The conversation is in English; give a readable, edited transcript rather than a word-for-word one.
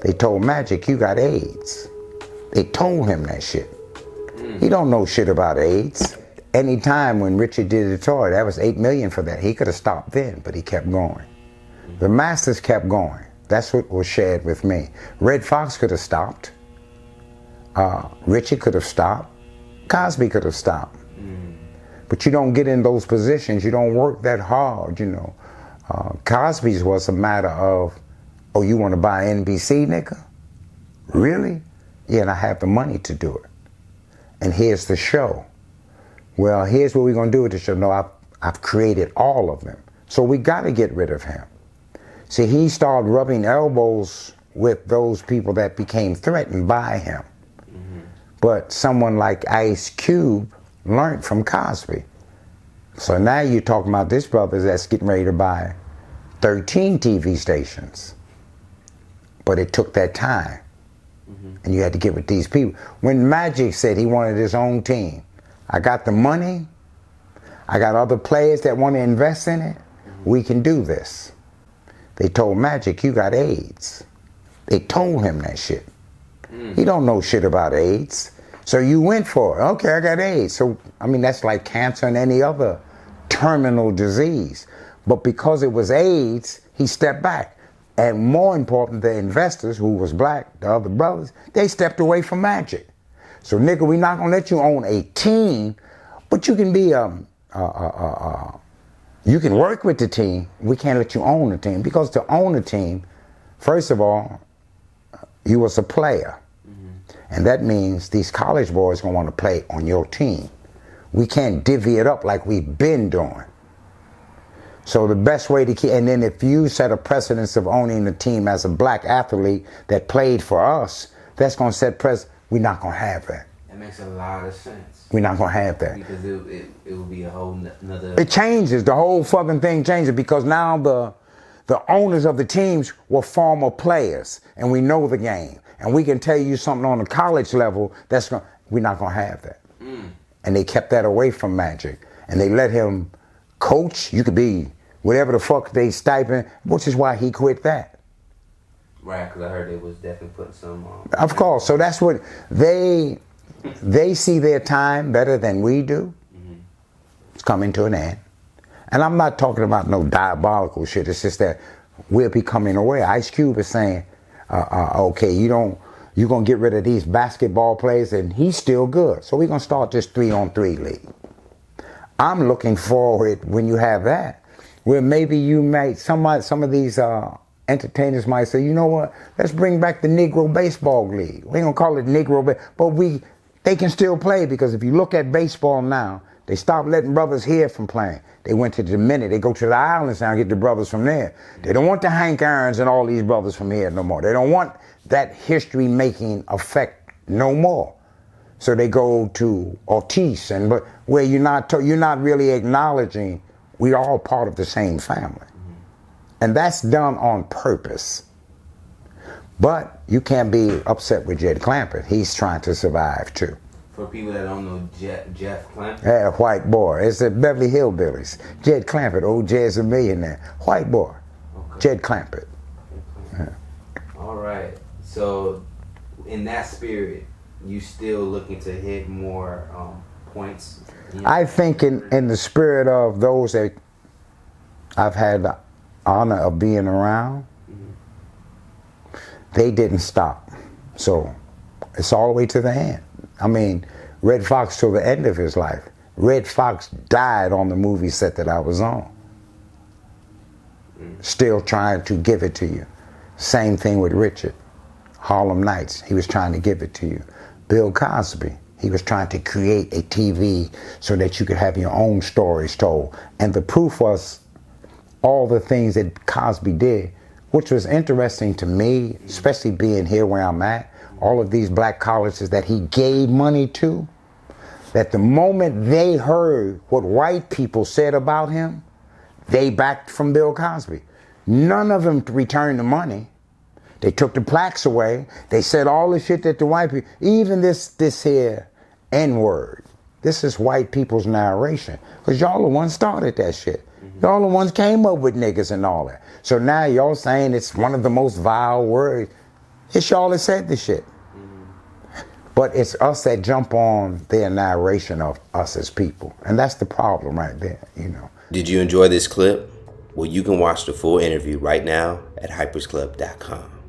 They told Magic, you got AIDS. They told him that shit. He don't know shit about AIDS. Anytime when Richard did the tour, that was $8 million for that. He could have stopped then, but he kept going. The Masters kept going. That's what was shared with me. Red Fox could have stopped. Richard could have stopped. Cosby could have stopped. But you don't get in those positions. You don't work that hard, you know. Cosby's was a matter of, oh, you want to buy NBC, nigga? Really? Yeah, and I have the money to do it. And here's the show. Well, here's what we're going to do with the show. No, I've created all of them. So we got to get rid of him. See, he started rubbing elbows with those people that became threatened by him. But someone like Ice Cube learned from Cosby. So now you're talking about this brother that's getting ready to buy 13 TV stations. But it took that time. And you had to give it to these people. When Magic said he wanted his own team, I got the money, I got other players that want to invest in it, we can do this. They told Magic, you got AIDS. They told him that shit. He don't know shit about AIDS. So you went for it. Okay, I got AIDS. So, I mean, that's like cancer and any other terminal disease. But because it was AIDS, he stepped back. And more important, the investors, who was black, the other brothers, they stepped away from Magic. So, nigga, we're not gonna let you own a team, but you can be you can work with the team. We can't let you own the team, because to own a team, first of all, you was a player. And that means these college boys gonna want to play on your team. We can't divvy it up like we've been doing. So the best way to keep, and then if you set a precedence of owning the team as a black athlete that played for us, that's gonna set precedent. We're not gonna have that. That makes a lot of sense. We're not gonna have that. Because it will be a whole nother... It changes, the whole fucking thing changes, because now the owners of the teams were former players, and we know the game. And we can tell you something on the college level we're not gonna have that. And they kept that away from Magic. And they let him coach. You could be whatever the fuck they stipend, which is why he quit that. Right, because I heard they was definitely putting some Of course, so that's what they see their time better than we do. It's coming to an end. And I'm not talking about no diabolical shit. It's just that we're becoming aware. Ice Cube is saying, okay, you're gonna get rid of these basketball players, and he's still good. So we're gonna start this 3-on-3 league. I'm looking forward when you have that, where maybe you might, some of these entertainers might say, you know what, let's bring back the Negro Baseball League. We ain't gonna call it Negro, but they can still play, because if you look at baseball now, they stopped letting brothers here from playing. They went to the Dominican. They go to the islands now and get the brothers from there. They don't want the Hank Aaron's and all these brothers from here no more. They don't want that history-making effect no more. So they go to Ortiz, but where you're not really acknowledging we are all part of the same family. And that's done on purpose. But you can't be upset with Jed Clampett. He's trying to survive too. For people that don't know Jeff Clampett. Yeah, white boy. It's the Beverly Hillbillies. Jed Clampett, old Jed's a millionaire. White boy. Okay. Jed Clampett. Yeah. All right. So in that spirit, you still looking to hit more points? I think in the spirit of those that I've had the honor of being around, they didn't stop. So it's all the way to the end. I mean, Red Fox till the end of his life. Red Fox died on the movie set that I was on. Still trying to give it to you. Same thing with Richard. Harlem Nights, he was trying to give it to you. Bill Cosby, he was trying to create a TV so that you could have your own stories told. And the proof was all the things that Cosby did, which was interesting to me, especially being here where I'm at. All of these black colleges that he gave money to, that the moment they heard what white people said about him, they backed from Bill Cosby. None of them returned the money. They took the plaques away. They said all the shit that the white people, even this here N-word, this is white people's narration. Because y'all the ones started that shit. Y'all the ones came up with niggas and all that. So now y'all saying it's one of the most vile words. It's y'all that said the shit. But it's us that jump on their narration of us as people. And that's the problem right there, you know. Did you enjoy this clip? Well, you can watch the full interview right now at hypersclub.com.